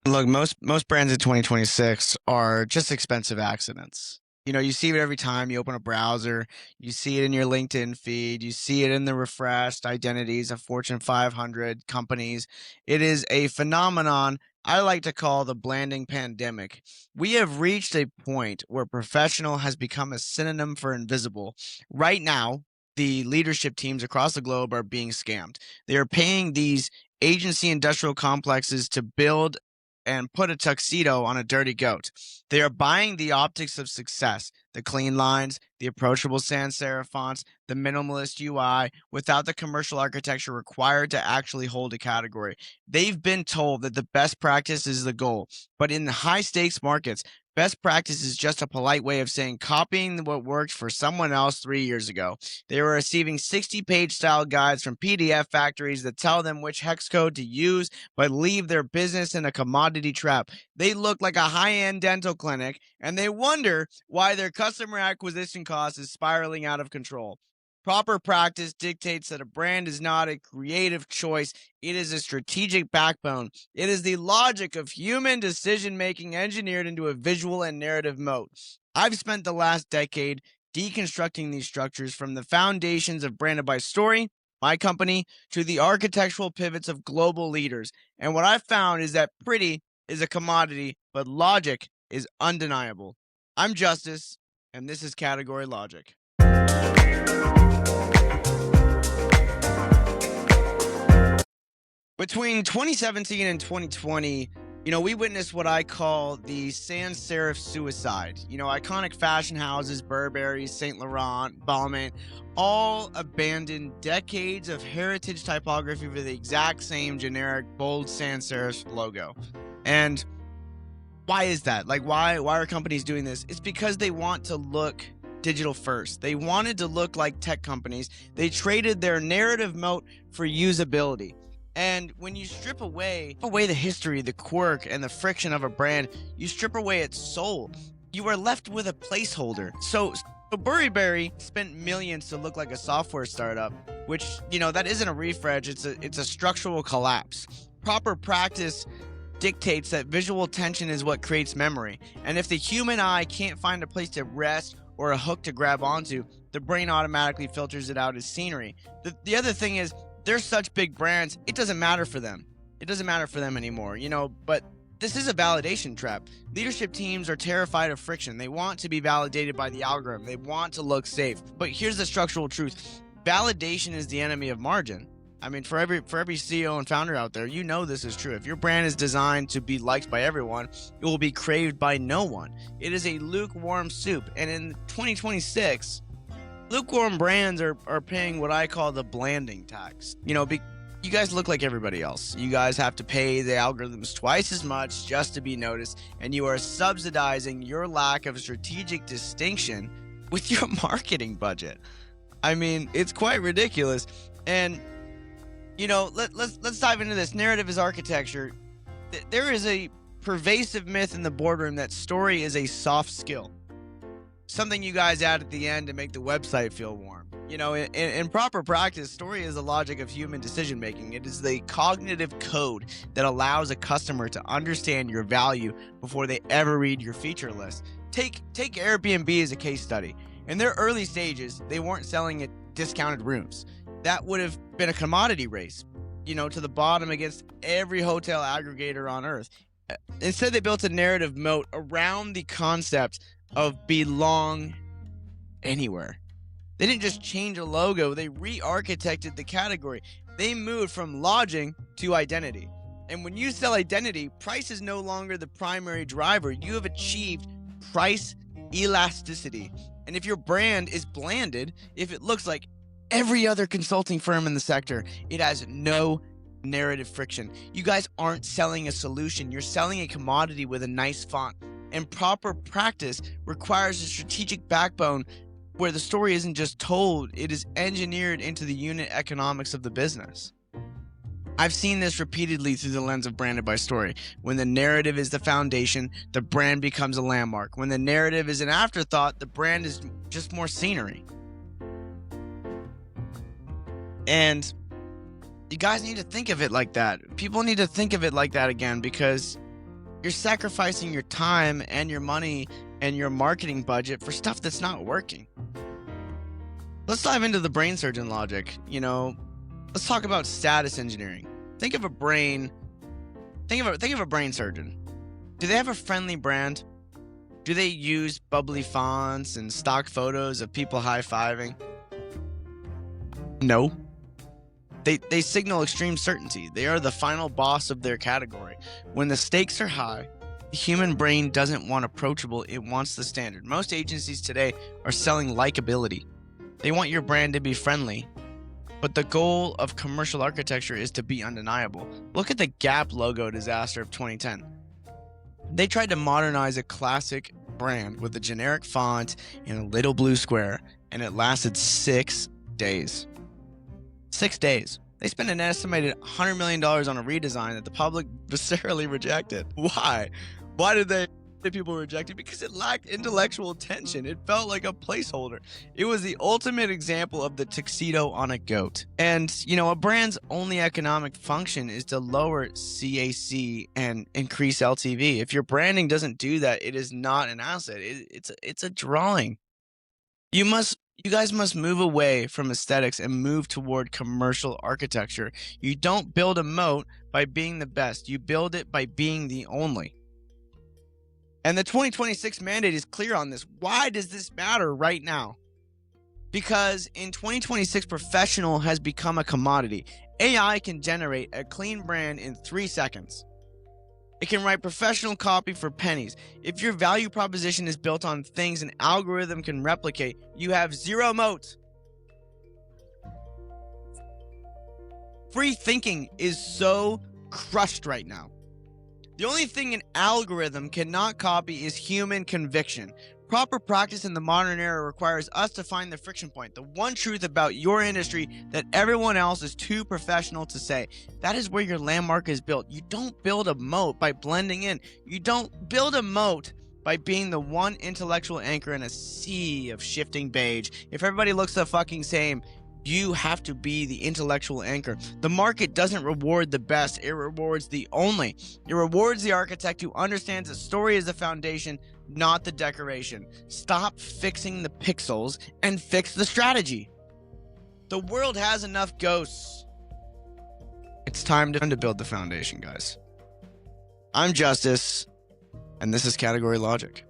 Look, most brands in 2026 are just expensive accidents. You see it every time you open a browser, you see it in your LinkedIn feed, you see it in the refreshed identities of Fortune 500 companies. It is a phenomenon I like to call the blanding pandemic. We have reached a point where professional has become a synonym for invisible. Right now, the leadership teams across the globe are being scammed. They are paying these agency industrial complexes to build and put a tuxedo on a dirty goat. They are buying the optics of success, the clean lines, the approachable sans-serif fonts, the minimalist UI, without the commercial architecture required to actually hold a category. They've been told that the best practice is the goal, but in high stakes markets, best practice is just a polite way of saying copying what worked for someone else 3 years ago. They were receiving 60-page style guides from PDF factories that tell them which hex code to use, but leave their business in a commodity trap. They look like a high-end dental clinic, and they wonder why their customer acquisition cost is spiraling out of control. Proper practice dictates that a brand is not a creative choice, it is a strategic backbone. It is the logic of human decision making engineered into a visual and narrative moat. I've spent the last decade deconstructing these structures from the foundations of Branded by Story, my company, to the architectural pivots of global leaders. And what I've found is that pretty is a commodity, but logic is undeniable. I'm Justice, and this is Category Logic. Between 2017 and 2020, we witnessed what I call the sans-serif suicide. Iconic fashion houses, Burberry, Saint Laurent, Balmain, all abandoned decades of heritage typography for the exact same generic bold sans-serif logo. And why is that? Why are companies doing this? It's because they want to look digital first. They wanted to look like tech companies. They traded their narrative moat for usability. And when you strip away the history, the quirk, and the friction of a brand, you strip away its soul. You are left with a placeholder. So Burberry spent millions to look like a software startup, which, that isn't a refresh. It's a structural collapse. Proper practice dictates that visual attention is what creates memory. And if the human eye can't find a place to rest or a hook to grab onto, the brain automatically filters it out as scenery. The other thing is, they're such big brands, it doesn't matter for them. It doesn't matter for them anymore, but this is a validation trap. Leadership teams are terrified of friction. They want to be validated by the algorithm. They want to look safe. But here's the structural truth. Validation is the enemy of margin. I mean, for every CEO and founder out there, this is true. If your brand is designed to be liked by everyone, it will be craved by no one. It is a lukewarm soup. And in 2026, lukewarm brands are paying what I call the blanding tax. You guys look like everybody else. You guys have to pay the algorithms twice as much just to be noticed, and you are subsidizing your lack of strategic distinction with your marketing budget. I mean, it's quite ridiculous. And let's dive into this. Narrative is architecture. There is a pervasive myth in the boardroom that story is a soft skill. Something you guys add at the end to make the website feel warm. In proper practice, story is the logic of human decision making. It is the cognitive code that allows a customer to understand your value before they ever read your feature list. Take Airbnb as a case study. In their early stages, they weren't selling at discounted rooms. That would have been a commodity race, to the bottom against every hotel aggregator on earth. Instead, they built a narrative moat around the concept of belong anywhere. They didn't just change a logo, they re-architected the category. They moved from lodging to identity. And when you sell identity, price is no longer the primary driver. You have achieved price elasticity. And if your brand is blanded, if it looks like every other consulting firm in the sector, it has no narrative friction. You guys aren't selling a solution, you're selling a commodity with a nice font. And proper practice requires a strategic backbone where the story isn't just told, it is engineered into the unit economics of the business. I've seen this repeatedly through the lens of Branded by Story. When the narrative is the foundation, the brand becomes a landmark. When the narrative is an afterthought, the brand is just more scenery. And you guys need to think of it like that. People need to think of it like that again, because You're sacrificing your time and your money and your marketing budget for stuff that's not working. Let's dive into the brain surgeon logic. Let's talk about status engineering. Think of a brain surgeon. Do they have a friendly brand? Do they use bubbly fonts and stock photos of people high-fiving? No. They signal extreme certainty. They are the final boss of their category. When the stakes are high, the human brain doesn't want approachable, it wants the standard. Most agencies today are selling likability. They want your brand to be friendly, but the goal of commercial architecture is to be undeniable. Look at the Gap logo disaster of 2010. They tried to modernize a classic brand with a generic font and a little blue square, and it lasted 6 days. 6 days. They spent an estimated $100 million on a redesign that the public viscerally rejected. Why? Why did people reject it? Because it lacked intellectual tension. It felt like a placeholder. It was the ultimate example of the tuxedo on a goat. And, a brand's only economic function is to lower CAC and increase LTV. If your branding doesn't do that, it is not an asset. It's a drawing. You guys must move away from aesthetics and move toward commercial architecture. You don't build a moat by being the best. You build it by being the only. And the 2026 mandate is clear on this. Why does this matter right now? Because in 2026, professional has become a commodity. AI can generate a clean brand in 3 seconds. It can write professional copy for pennies. If your value proposition is built on things an algorithm can replicate, you have zero moat. Free thinking is so crushed right now. The only thing an algorithm cannot copy is human conviction. Proper practice in the modern era requires us to find the friction point, the one truth about your industry that everyone else is too professional to say. That is where your landmark is built. You don't build a moat by blending in. You don't build a moat by being the one intellectual anchor in a sea of shifting beige. If everybody looks the fucking same, you have to be the intellectual anchor. The market doesn't reward the best, it rewards the only. It rewards the architect who understands the story is the foundation, not the decoration. Stop fixing the pixels and fix the strategy. The world has enough ghosts. It's time to build the foundation, guys. I'm Justice, and this is Category Logic.